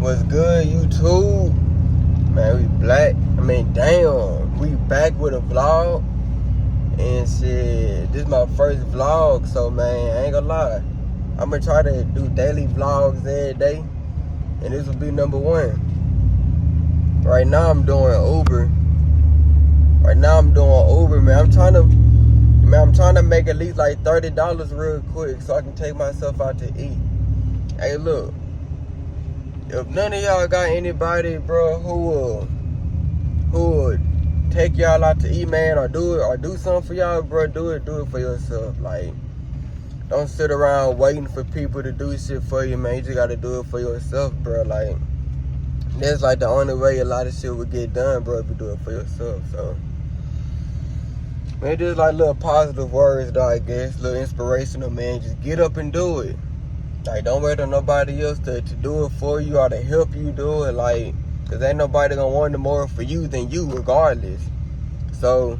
What's good, YouTube? Man, we black. Damn. We back with a vlog. And shit, this is my first vlog. So, man, I ain't gonna lie. I'm gonna try to do daily vlogs every day. And this will be number one. Right now, I'm doing Uber. Man. I'm trying to make at least like $30 real quick so I can take myself out to eat. Hey, look. If none of y'all got anybody, bro, who would take y'all out to eat, man, or do something for y'all, bro, do it for yourself. Like, don't sit around waiting for people to do shit for you, man. You just gotta do it for yourself, bro. Like, that's like the only way a lot of shit would get done, bro, if you do it for yourself. So, man, just like little positive words, though, I guess, little inspirational, man. Just get up and do it. Like, don't wait on nobody else to do it for you or to help you do it. Like, because ain't nobody gonna want it more for you than you regardless. So,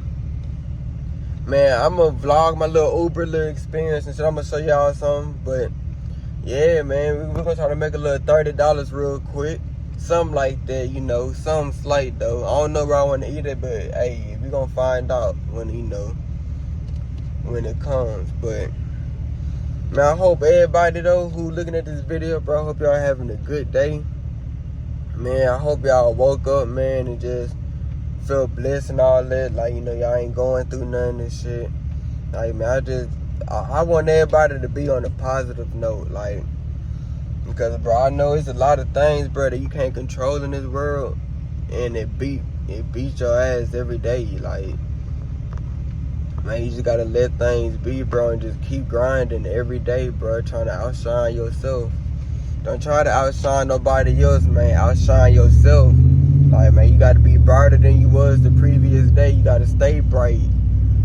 man, I'm gonna vlog my little Uber little experience and shit. I'm gonna show y'all something. But, yeah, man, we're gonna try to make a little $30 real quick. Something like that, you know, something slight, though. I don't know where I want to eat it, but, hey, we gonna find out when, you know, when it comes. But, man, I hope everybody, though, who looking at this video, bro, I hope y'all having a good day. Man, I hope y'all woke up, man, and just feel blessed and all that. Like, you know, y'all ain't going through nothing and shit. Like, man, I want everybody to be on a positive note, like, because, bro, I know it's a lot of things, bro, that you can't control in this world, and it beat your ass every day, like, man, you just gotta let things be, bro, and just keep grinding every day, bro, trying to outshine yourself. Don't try to outshine nobody else, man. Outshine yourself. Like, man, you gotta be brighter than you was the previous day. You gotta stay bright.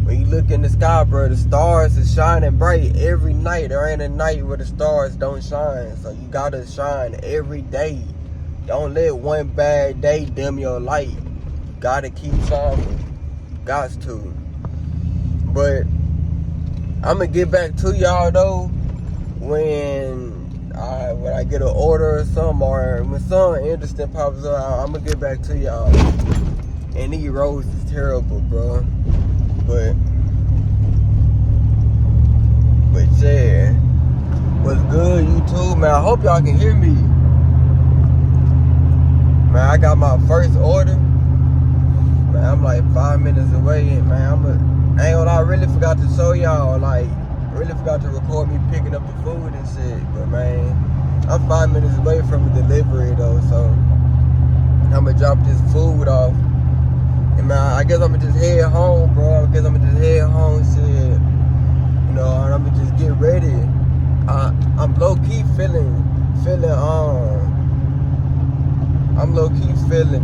When you look in the sky, bro, the stars is shining bright every night. There ain't a night where the stars don't shine. So you gotta shine every day. Don't let one bad day dim your light. You gotta keep shining. Gots to. But I'm gonna get back to y'all though when I get an order or something, or when something interesting pops up. I'm gonna get back to y'all. And these roads is terrible, bro. But yeah, what's good, YouTube, man? I hope y'all can hear me. Man, I got my first order. Man, I'm like 5 minutes away, and man, I ain't gonna lie, I really forgot to show y'all, like, I really forgot to record me picking up the food and shit. But, man, I'm 5 minutes away from the delivery, though, so I'm gonna drop this food off. And, man, I guess I'm gonna just head home, bro. shit. You know, and I'm gonna just get ready. I'm low-key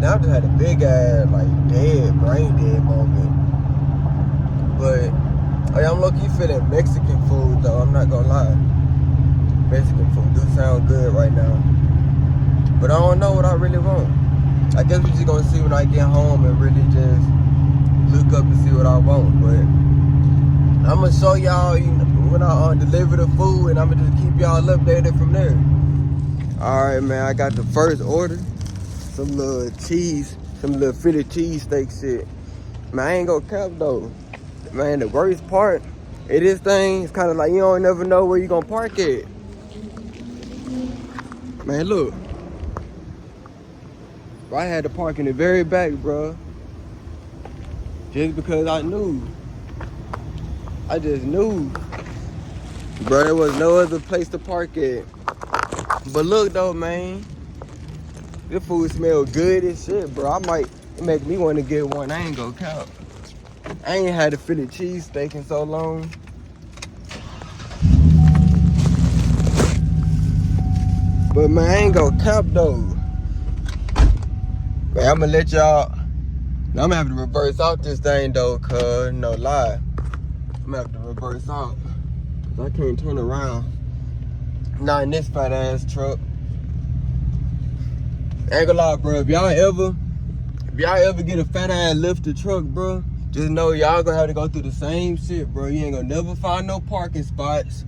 I just had a big ass, like, brain dead moment. But, I'm low-key feeling Mexican food, though. I'm not gonna lie. Mexican food do sound good right now. But I don't know what I really want. I guess we just gonna see when I get home and really just look up and see what I want. But I'm gonna show y'all, you know, when I deliver the food, and I'm gonna just keep y'all updated from there. Alright, man, I got the first order. Some little Philly cheesesteak shit. Man, I ain't gonna cap though. Man, the worst part of this thing is kind of like you don't never know where you gonna park it. Man, look. I had to park in the very back, bro. Just because I knew. I just knew. Bro, there was no other place to park at. But look though, man. This food smell good as shit, bro. It make me want to get one. I ain't gonna count. I ain't had a Philly cheesesteak in so long. But man, I ain't gonna cap though. Man, I'm gonna let y'all. I'm gonna have to reverse out this thing though, cuz no lie. I'm gonna have to reverse out. Cause I can't turn around. Not in this fat ass truck. Ain't gonna lie, bro. If y'all ever get a fat ass lifted truck, bro, just know y'all gonna have to go through the same shit, bro. You ain't gonna never find no parking spots.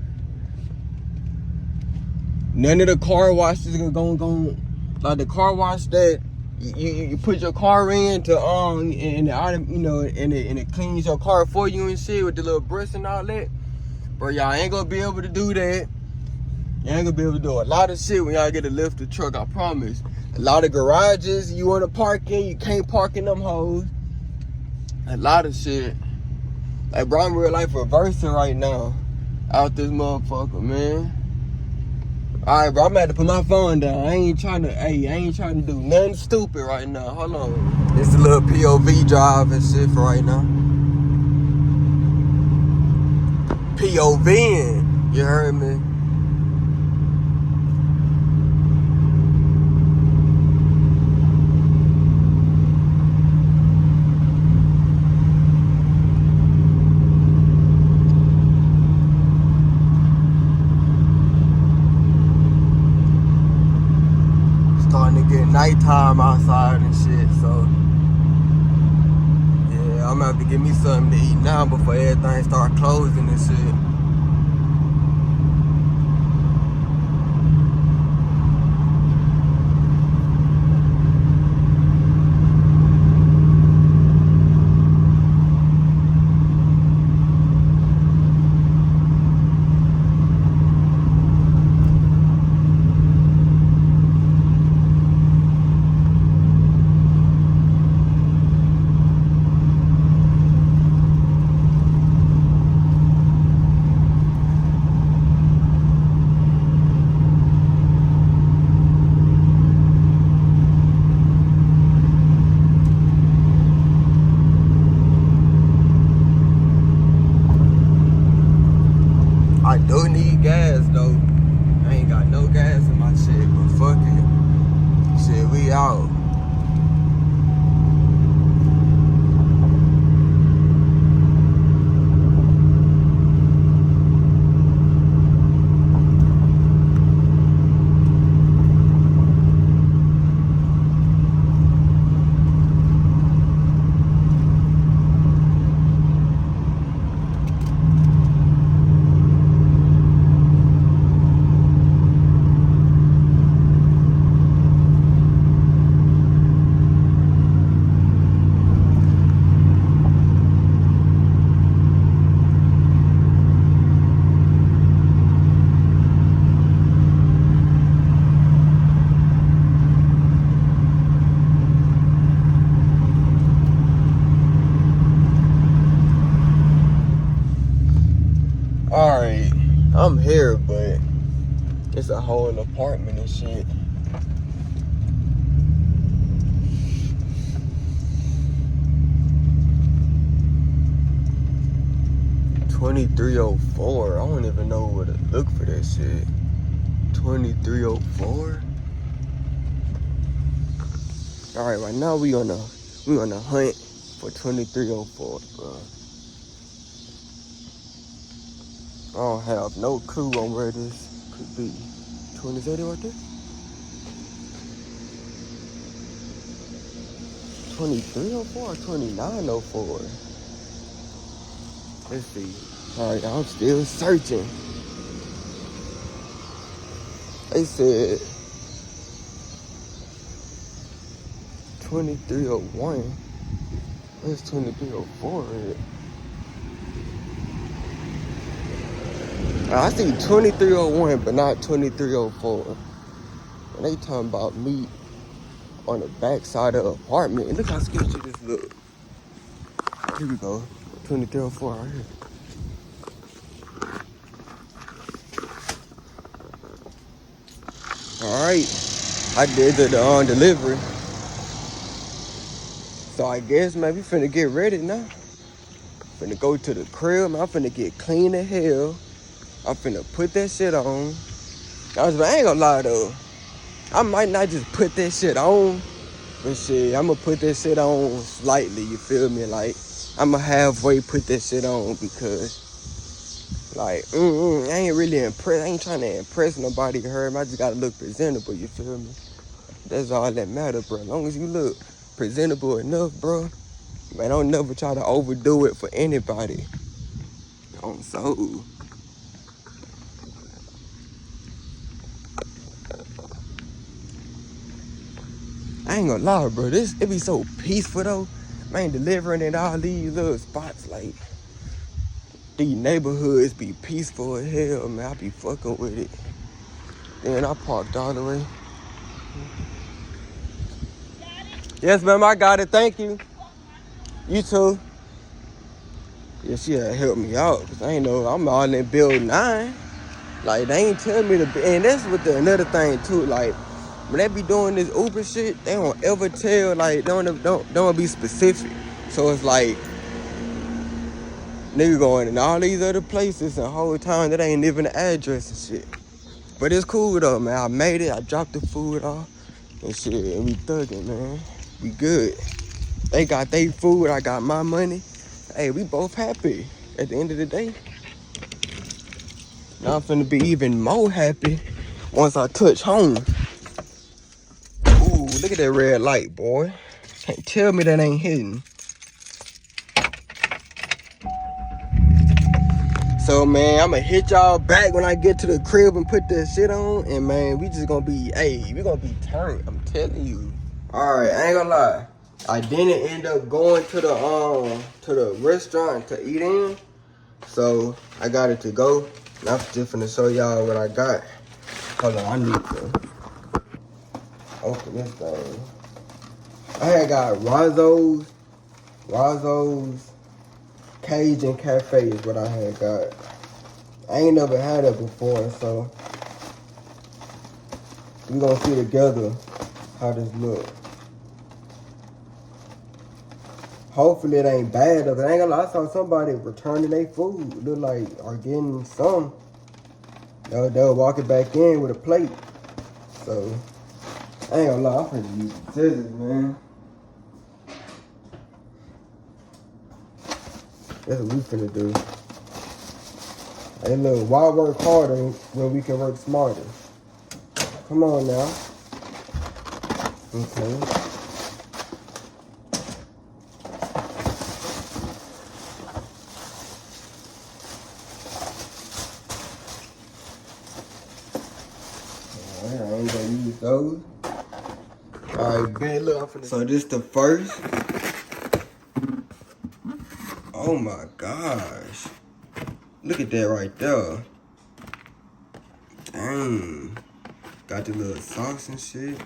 None of the car washes are gonna like the car wash that you put your car in to and you know, and it cleans your car for you and shit with the little brush and all that. Bro, y'all ain't gonna be able to do that. You ain't gonna be able to do a lot of shit when y'all get a lifted truck, I promise. A lot of garages you wanna park in, you can't park in them hoes. A lot of shit. Like, bro, I'm real life reversing right now out this motherfucker, man. Alright, bro, I'm gonna have to put my phone down. I ain't trying to do nothing stupid right now. Hold on. It's a little POV drive and shit for right now. POVing, you heard me? Starting to get nighttime outside and shit, so yeah, I'm gonna have to get me something to eat now before everything start closing and shit. I do need gas though. I ain't got no gas in my shit, but fuck it. Shit, we out. Alright, I'm here, but it's a whole apartment and shit. $23.04. I don't even know where to look for that shit. $23.04. Alright, right now we on a hunt for $23.04, bro. I don't have no clue on where this could be. 2030 right there? 2304 or 2904? Let's see. Alright, I'm still searching. They said 2301. Where's 2304 at? I see 2301, but not 2304. And they talking about me on the back side of the apartment. And look how sketchy this look. Here we go. 2304 right here. Alright. I did the delivery. So I guess, man, we finna get ready now. Finna go to the crib. I'm finna get clean as hell. I'm finna put that shit on. I ain't gonna lie though. I might not just put that shit on, but shit, I'ma put that shit on slightly, you feel me? Like, I'ma halfway put that shit on because, like, I ain't really impressed. I ain't trying to impress nobody, you heard me? I just gotta look presentable, you feel me? That's all that matters, bro. As long as you look presentable enough, bro, man, don't never try to overdo it for anybody. On soul. I ain't gonna lie, bro. It be so peaceful though. Man, delivering in all these little spots, like these neighborhoods be peaceful as hell, man. I be fucking with it. Then I parked all the way. Yes, ma'am, I got it. Thank you. You too. Yeah, she had helped me out, cause I ain't know I'm all in build 9. Like they ain't telling me to be, and that's what another thing too. Like when they be doing this Uber shit, they don't ever tell. Like don't be specific. So it's like nigga going in all these other places and the whole time that ain't even the address and shit. But it's cool though, man. I made it. I dropped the food off and shit, and we thugging, man. We good. They got their food. I got my money. Hey, we both happy at the end of the day. Now I'm finna be even more happy once I touch home. Ooh, look at that red light, boy. Can't tell me that ain't hidden. So, man, I'ma hit y'all back when I get to the crib and put that shit on. And, man, we just gonna be, we gonna be turned. I'm telling you. All right, I ain't gonna lie. I didn't end up going to the restaurant to eat in. So, I got it to go. And I'm just finna show y'all what I got. Hold on, I need to open this thing. I had got Razzo's Cajun Cafe is what I had got. I ain't never had it before, so we gonna see together how this look. Hopefully it ain't bad though. I ain't gonna lie, I saw somebody returning their food. Look like or getting some. They'll walk it back in with a plate. So I ain't gonna lie, I'm finna use the scissors, man. That's what we finna do. Hey, look, why work harder when we can work smarter? Come on now. Okay. Alright, I ain't gonna use those. Alright, bet, look. So this the first. Oh my gosh. Look at that right there. Dang. Got the little sauce and shit.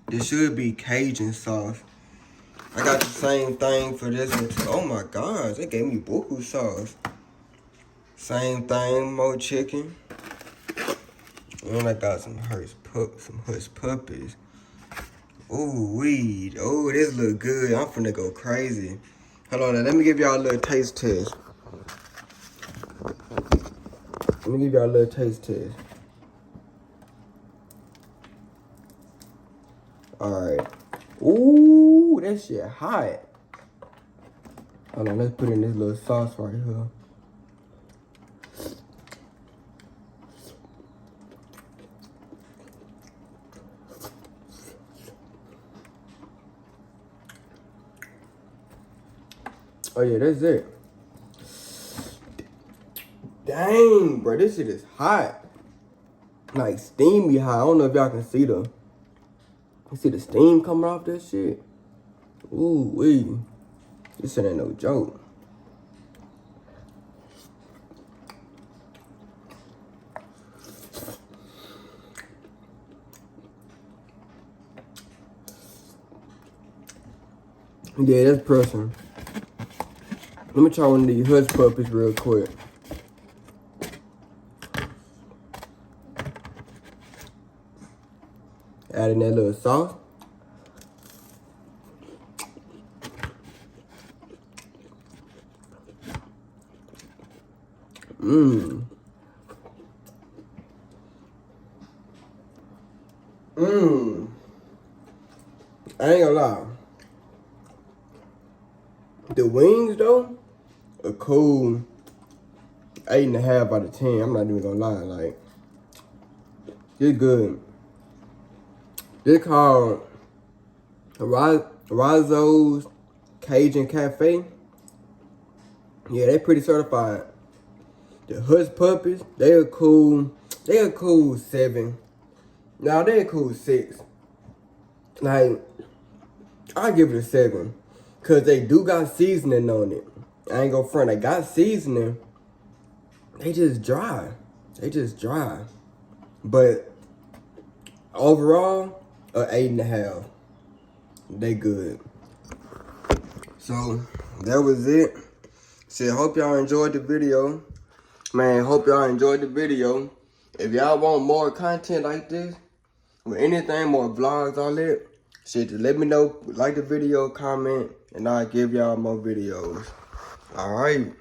This should be Cajun sauce. I got the same thing for this one too. Oh my gosh, they gave me buku sauce. Same thing, more chicken. And I got some hush puppies. Ooh, weed. Oh, this look good. I'm finna go crazy. Hold on, now, let me give y'all a little taste test. Alright. Ooh, that shit hot. Hold on, let's put in this little sauce right here. Oh yeah, that's it. Dang, bro, this shit is hot. Like steamy hot. I don't know if y'all can see the steam coming off that shit. Ooh wee. This shit ain't no joke. Yeah, that's pressing. Let me try one of these hush puppies real quick. Adding that little sauce. Mmm. Mmm. I ain't gonna lie. The wings though, a cool 8.5 out of 10. I'm not even gonna lie, like it's good. This called Razzo's Cajun Cafe. Yeah, they pretty certified. The hush puppies, they a cool 7. No, they a cool 6. Like, I give it a 7. Cause they do got seasoning on it. I ain't gonna front. They got seasoning. They just dry. They just dry. But overall, a 8.5. They good. So that was it. Shit, hope y'all enjoyed the video. Man, hope y'all enjoyed the video. If y'all want more content like this, or anything, more vlogs, all that, shit, just let me know. Like the video, comment, and I'll give y'all more videos. Alright.